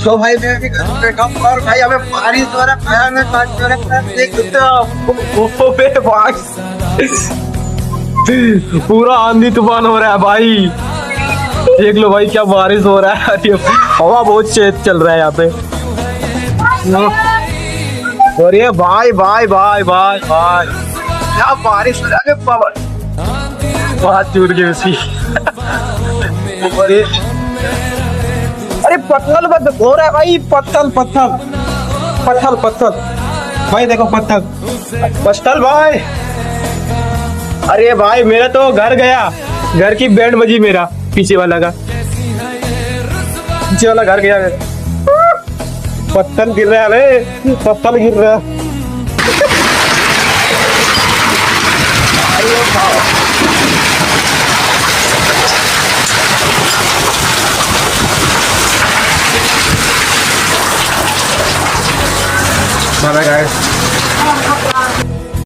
तो भाई मैं भी घर पे बैठा हूँ और भाई हमें बारिश हो रहा है, भयानक बारिश हो रहा है, देख सकते हो। ओबे भाई, पूरा आंधी तूफान हो रहा है भाई। देख लो भाई क्या बारिश हो रहा है। अरे हवा बहुत तेज चल रहा है यहाँ पे। और ये भाई भाई भाई भाई भाई क्या बारिश हो रहा है पावर। बात टूट गई उसकी। अरे अरे पत्थर मत हो रहा है भाई, पत्थर पत्थर पत्थर पत्थर भाई, देखो पत्थर पस्टल भाई। अरे भाई मेरा तो घर गया, घर की बैंड बजी मेरा, पीछे वाला का, पीछे वाला घर गया मेरा। पत्थर गिर रहा है रे, पत्थर गिर रहा है। Bye bye guys.